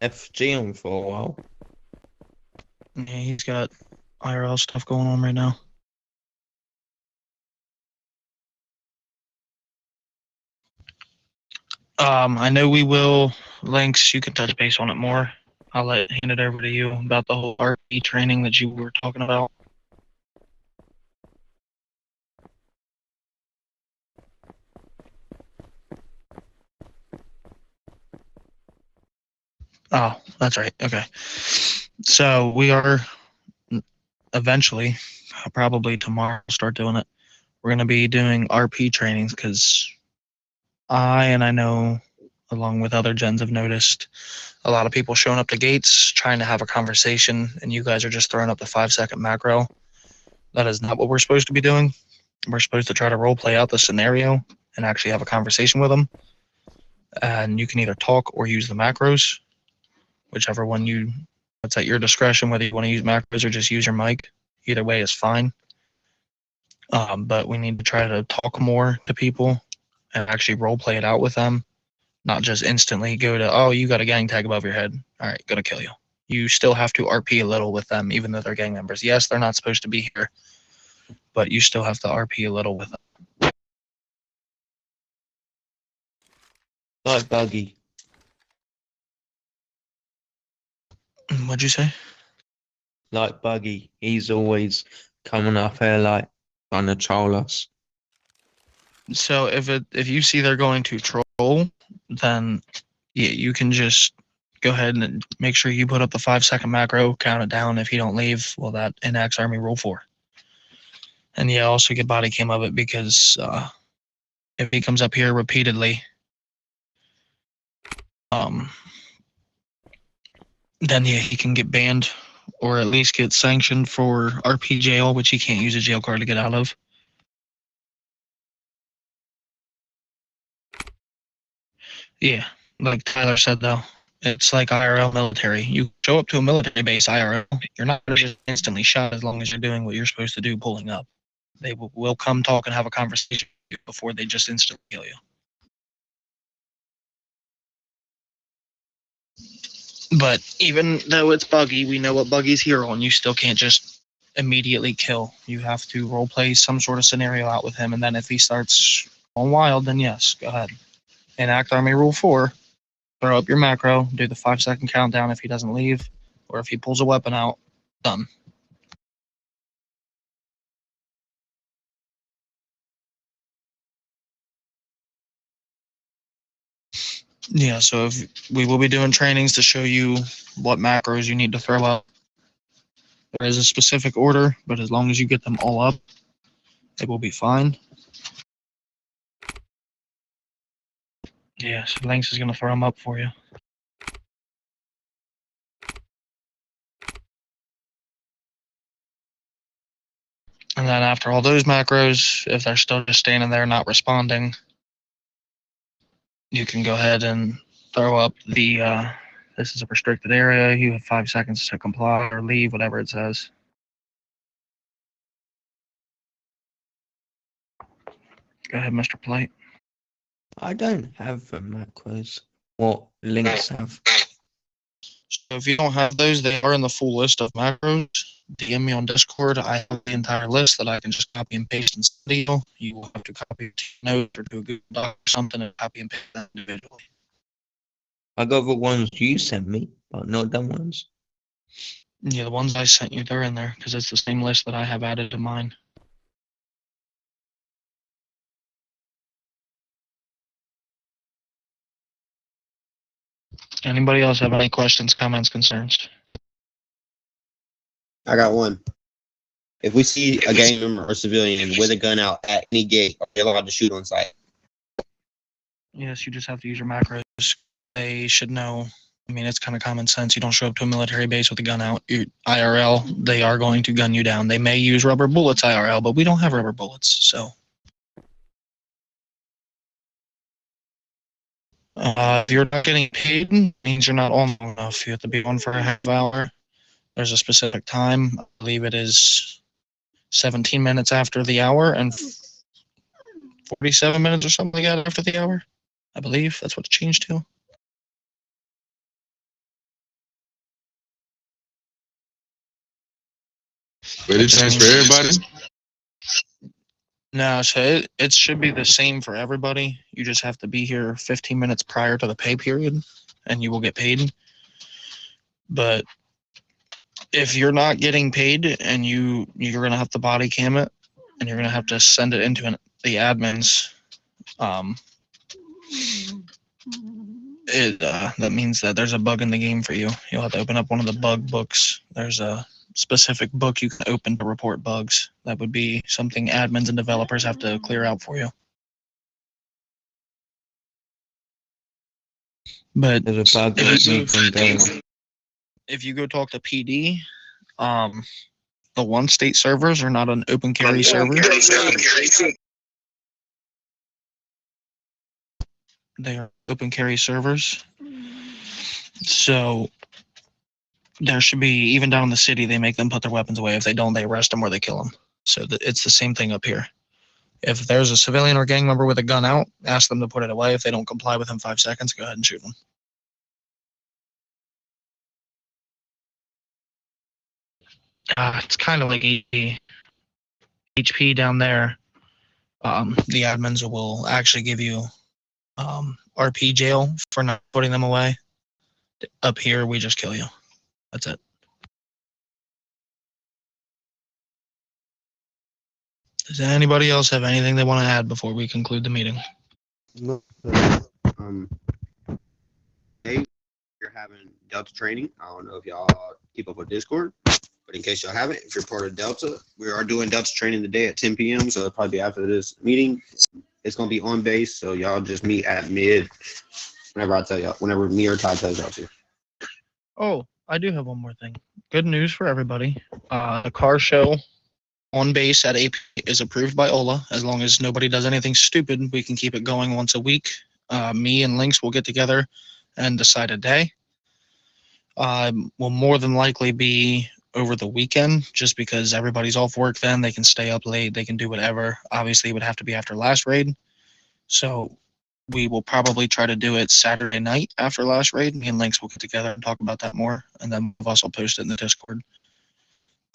FG on for a while. Yeah, he's got IRL stuff going on right now. I know we will. Links, you can touch base on it more. Hand it over to you about the whole RP training that you were talking about. Oh, that's right. Okay. So we are eventually, probably tomorrow, start doing it. We're going to be doing RP trainings because I know, along with other gens, have noticed a lot of people showing up to gates trying to have a conversation, and you guys are just throwing up the 5-second macro. That is not what we're supposed to be doing. We're supposed to try to role play out the scenario and actually have a conversation with them. And you can either talk or use the macros, whichever one you. It's at your discretion whether you want to use macros or just use your mic. Either way is fine. But we need to try to talk more to people and actually role play it out with them, not just instantly go to, oh, you got a gang tag above your head. All right, gonna kill you. You still have to RP a little with them, even though they're gang members. Yes, they're not supposed to be here, but you still have to RP a little with them. Like Buggy. What'd you say? Like Buggy. He's always coming up here like trying to troll us. So if you see they're going to troll, then yeah, you can just go ahead and make sure you put up the 5-second macro, count it down. If you don't leave, well, that enacts Army Rule 4. And yeah, also get body cam of it because if he comes up here repeatedly, um, then yeah, he can get banned or at least get sanctioned for RP jail, which he can't use a jail card to get out of. Yeah, like Tyler said though, it's like IRL military. You show up to a military base IRL, you're not just instantly shot as long as you're doing what you're supposed to do, pulling up. They will come talk and have a conversation before they just instantly kill you. But even though it's Buggy, we know what Buggy's here on. You still can't just immediately kill. You have to role play some sort of scenario out with him, and then if he starts going wild, then yes, go ahead. Enact Army Rule 4. Throw up your macro. Do the 5-second countdown if he doesn't leave, or if he pulls a weapon out. Done. Yeah. So if we will be doing trainings to show you what macros you need to throw up. There is a specific order, but as long as you get them all up, it will be fine. Yeah, so Lynx is going to throw them up for you. And then after all those macros, if they're still just standing there not responding, you can go ahead and throw up the, this is a restricted area. You have 5 seconds to comply or leave, whatever it says. Go ahead, Mr. Plate. I don't have the macros. What links have? So if you don't have those, they are in the full list of macros. DM me on Discord. I have the entire list that I can just copy and paste and send you. You will have to copy a note or do a Google Doc or something and copy and paste that individually. I got the ones you sent me, but not them ones. Yeah, the ones I sent you, they're in there because it's the same list that I have added to mine. Anybody else have any questions, comments, concerns? I got one. If we see a gang member or civilian with a gun out at any gate, are they allowed to shoot on sight? Yes, you just have to use your macros. They should know. I mean, it's kind of common sense. You don't show up to a military base with a gun out. IRL, they are going to gun you down. They may use rubber bullets IRL, but we don't have rubber bullets, so. If you're not getting paid, it means you're not on long enough. You have to be on for a half hour. There's a specific time. I believe it is 17 minutes after the hour and 47 minutes or something like that after the hour. I believe that's what it changed to. But it changed for everybody. No, so it should be the same for everybody. You just have to be here 15 minutes prior to the pay period, and you will get paid. But if you're not getting paid and you're gonna have to body cam it, and you're gonna have to send it into the admins, that means that there's a bug in the game for you. You'll have to open up one of the bug books. There's a specific book you can open to report bugs. That would be something admins and developers have to clear out for you. But There's a bug that you can go. if you go talk to PD, the one state servers are not an open carry server. They are open carry servers. So there should be, even down in the city, they make them put their weapons away. If they don't, they arrest them or they kill them. So it's the same thing up here. If there's a civilian or gang member with a gun out, ask them to put it away. If they don't comply within 5 seconds, go ahead and shoot them. It's kind of like HP down there. The admins will actually give you RP jail for not putting them away. Up here, we just kill you. That's it. Does anybody else have anything they want to add before we conclude the meeting? No. Hey, you're having Delta training. I don't know if y'all keep up with Discord, but in case y'all haven't, if you're part of Delta, we are doing Delta training today at 10 p.m. So it'll probably be after this meeting. It's gonna be on base, so y'all just meet at mid. Whenever I tell y'all, whenever me or Todd tells y'all to. Oh, I do have one more thing. Good news for everybody. The car show on base at AP is approved by OLA. As long as nobody does anything stupid, we can keep it going once a week. Me and Lynx will get together and decide a day. Will more than likely be over the weekend, just because everybody's off work then. They can stay up late. They can do whatever. Obviously, it would have to be after last raid. So we will probably try to do it Saturday night after last raid. Me and Lynx will get together and talk about that more, and then both of us will post it in the Discord.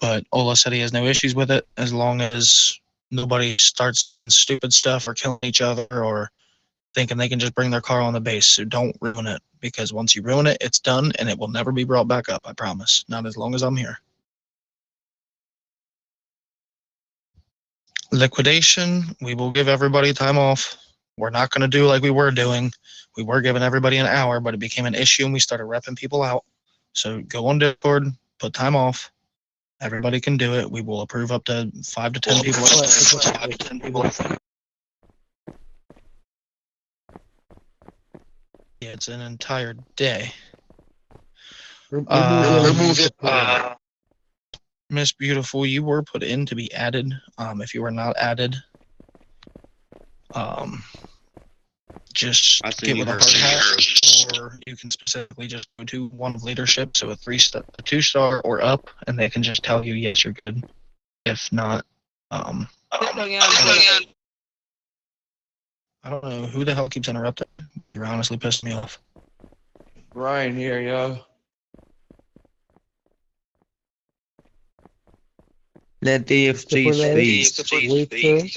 But Ola said he has no issues with it as long as nobody starts stupid stuff or killing each other or thinking they can just bring their car on the base. So don't ruin it, because once you ruin it, it's done and it will never be brought back up. I promise. Not as long as I'm here. Liquidation, we will give everybody time off. We're not going to do like we were doing. We were giving everybody an hour, but it became an issue and we started repping people out. So go on Discord, put time off. Everybody can do it. We will approve up to 5 to 10 people. 5 to 10 people. Yeah, it's an entire day. Miss Beautiful, you were put in to be added. If you were not added, just get with a hard hat, or you can specifically just go to one of leadership, so a 2-star or up, and they can just tell you yes, you're good. If not, I don't know who the hell keeps interrupting. You're honestly pissing me off. Ryan here, yo. Let DFG speak.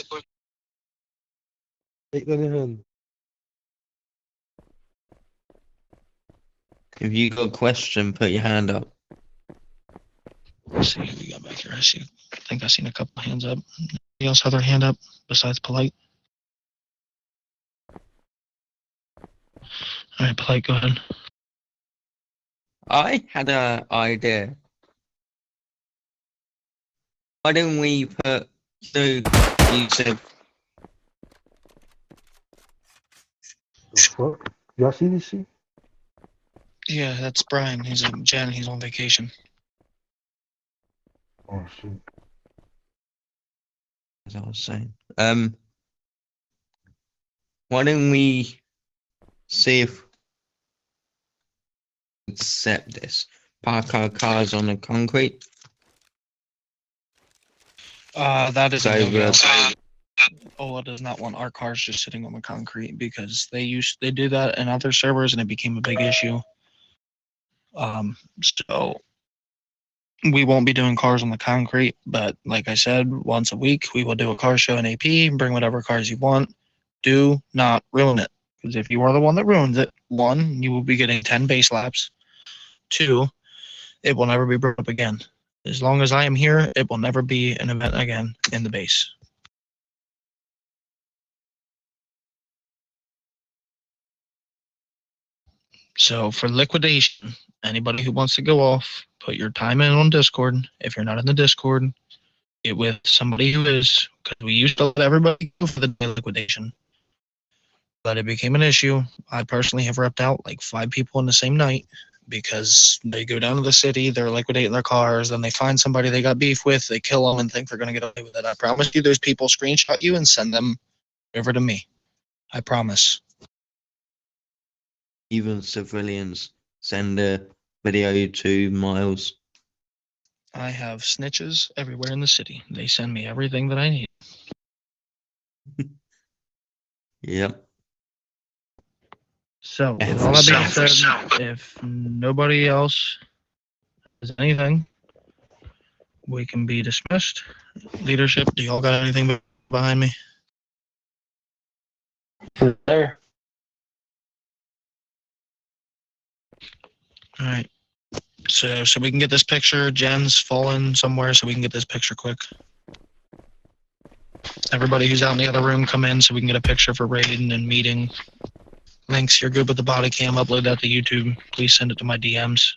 If you got a question, put your hand up. Let's see who we got back here. I think I seen a couple hands up. Anybody else have their hand up besides Polite? All right, Polite, go ahead. I had an idea. Why don't we put, so you said, What? Y'all see this shit? Yeah, that's Brian. He's in Jen. He's on vacation. Oh shit. as I was saying, why don't we see if we accept this? Park our cars on the concrete. That is So, a no-go. Ola does not want our cars just sitting on the concrete, because they do that in other servers and it became a big issue. So We won't be doing cars on the concrete, but like I said, once a week we will do a car show in AP. Bring whatever cars you want. Do not ruin it, because if you are the one that ruins it, one, you will be getting 10 base laps. Two, it will never be brought up again. As long as I am here, it will never be an event again in the base. So for liquidation, anybody who wants to go off, put your time in on Discord. If you're not in the Discord, get with somebody who is, because we used to let everybody go for the day liquidation. But it became an issue. I personally have repped out like 5 people in the same night because they go down to the city, they're liquidating their cars, then they find somebody they got beef with, they kill them and think they're going to get away with it. I promise you those people screenshot you and send them over to me. I promise. Even civilians send a video to Miles. I have snitches everywhere in the city. They send me everything that I need. Yep. So, with all that being said, if nobody else has anything, we can be dismissed. Leadership, do y'all got anything behind me? There. All right. So we can get this picture. Jen's fallen somewhere, so we can get this picture quick. Everybody who's out in the other room, come in so we can get a picture for Raiden and meeting. Links, you're good with the body cam. Upload that to YouTube. Please send it to my DMs.